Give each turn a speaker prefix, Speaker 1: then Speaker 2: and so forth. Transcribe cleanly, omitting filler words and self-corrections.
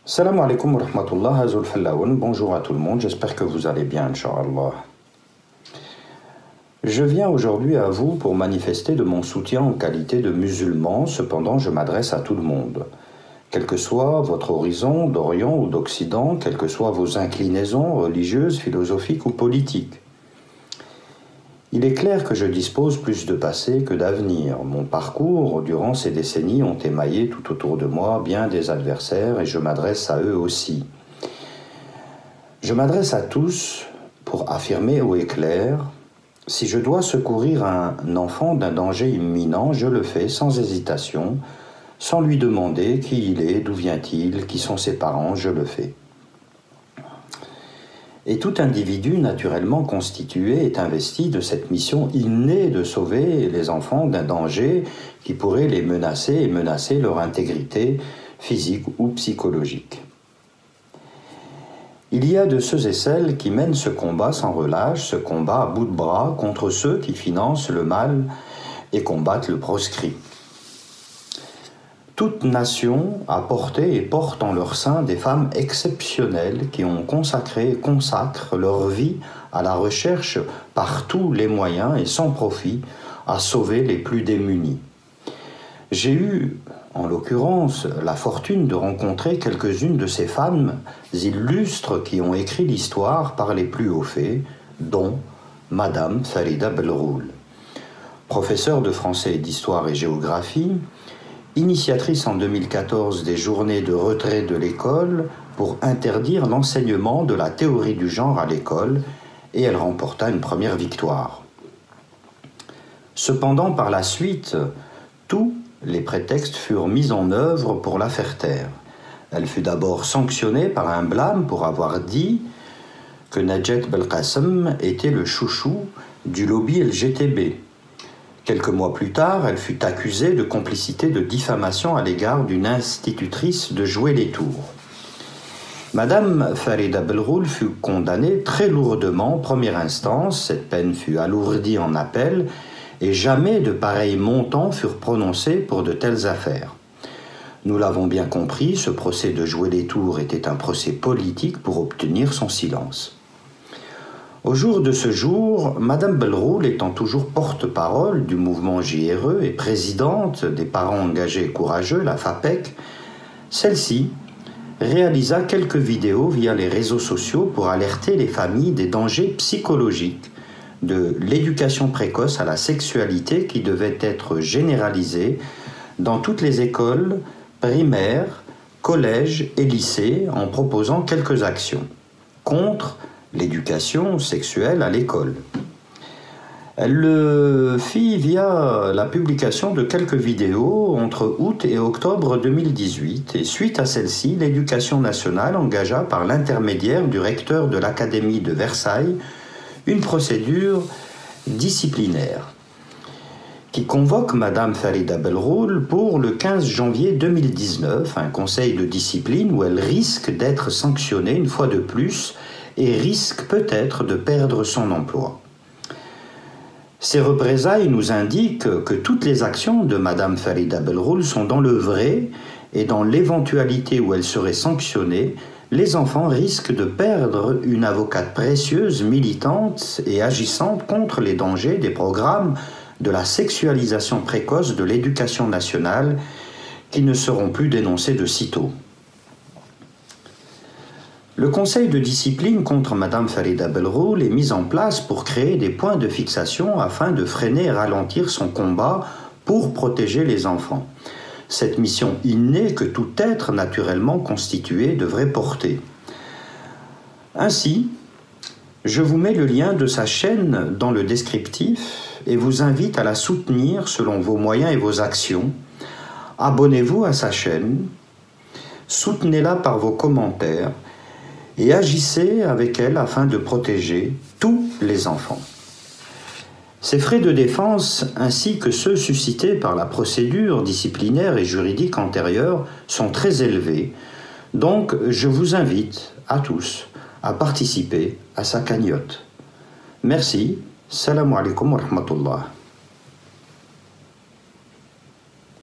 Speaker 1: Salam alaikum wa rahmatullah, Azul Fallaoun. Bonjour à tout le monde, j'espère que vous allez bien, Inch'Allah. Je viens aujourd'hui à vous pour manifester de mon soutien en qualité de musulman, cependant je m'adresse à tout le monde. Quel que soit votre horizon, d'Orient ou d'Occident, quelles que soient vos inclinaisons religieuses, philosophiques ou politiques. Il est clair que je dispose plus de passé que d'avenir. Mon parcours, durant ces décennies, ont émaillé tout autour de moi bien des adversaires et je m'adresse à eux aussi. Je m'adresse à tous pour affirmer haut et clair, si je dois secourir un enfant d'un danger imminent, je le fais sans hésitation, sans lui demander qui il est, d'où vient-il, qui sont ses parents, je le fais. Et tout individu naturellement constitué est investi de cette mission innée de sauver les enfants d'un danger qui pourrait les menacer et menacer leur intégrité physique ou psychologique. Il y a de ceux et celles qui mènent ce combat sans relâche, ce combat à bout de bras contre ceux qui financent le mal et combattent le proscrit. Toute nation a porté et porte en leur sein des femmes exceptionnelles qui ont consacré et consacrent leur vie à la recherche par tous les moyens et sans profit à sauver les plus démunis. J'ai eu, en l'occurrence, la fortune de rencontrer quelques-unes de ces femmes illustres qui ont écrit l'histoire par les plus hauts faits, dont Madame Farida Belroul, professeure de français et d'histoire et géographie, initiatrice en 2014 des journées de retrait de l'école pour interdire l'enseignement de la théorie du genre à l'école, et elle remporta une première victoire. Cependant, par la suite, tous les prétextes furent mis en œuvre pour la faire taire. Elle fut d'abord sanctionnée par un blâme pour avoir dit que Najat Belkacem était le chouchou du lobby LGTB. Quelques mois plus tard, elle fut accusée de complicité de diffamation à l'égard d'une institutrice de jouer les tours. Madame Farida Belroul fut condamnée très lourdement en première instance, cette peine fut alourdie en appel, et jamais de pareils montants furent prononcés pour de telles affaires. Nous l'avons bien compris, ce procès de jouer les tours était un procès politique pour obtenir son silence. Au jour de ce jour, Madame Belroul étant toujours porte-parole du mouvement JRE et présidente des parents engagés et courageux, la FAPEC, celle-ci réalisa quelques vidéos via les réseaux sociaux pour alerter les familles des dangers psychologiques de l'éducation précoce à la sexualité qui devait être généralisée dans toutes les écoles primaires, collèges et lycées en proposant quelques actions contre l'éducation sexuelle à l'école. Elle le fit via la publication de quelques vidéos entre août et octobre 2018 et suite à celle-ci, l'Éducation nationale engagea par l'intermédiaire du recteur de l'Académie de Versailles une procédure disciplinaire qui convoque Madame Farida Belroul pour le 15 janvier 2019, un conseil de discipline où elle risque d'être sanctionnée une fois de plus et risque peut-être de perdre son emploi. Ces représailles nous indiquent que toutes les actions de Madame Farida Belroul sont dans le vrai et dans l'éventualité où elle serait sanctionnée, les enfants risquent de perdre une avocate précieuse, militante et agissante contre les dangers des programmes de la sexualisation précoce de l'éducation nationale qui ne seront plus dénoncés de sitôt. Le conseil de discipline contre Madame Farida Belroul est mis en place pour créer des points de fixation afin de freiner et ralentir son combat pour protéger les enfants. Cette mission innée que tout être naturellement constitué devrait porter. Ainsi, je vous mets le lien de sa chaîne dans le descriptif et vous invite à la soutenir selon vos moyens et vos actions. Abonnez-vous à sa chaîne, soutenez-la par vos commentaires et agissez avec elle afin de protéger tous les enfants. Ces frais de défense, ainsi que ceux suscités par la procédure disciplinaire et juridique antérieure, sont très élevés, donc je vous invite à tous à participer à sa cagnotte. Merci, salam alaikum wa rahmatullah.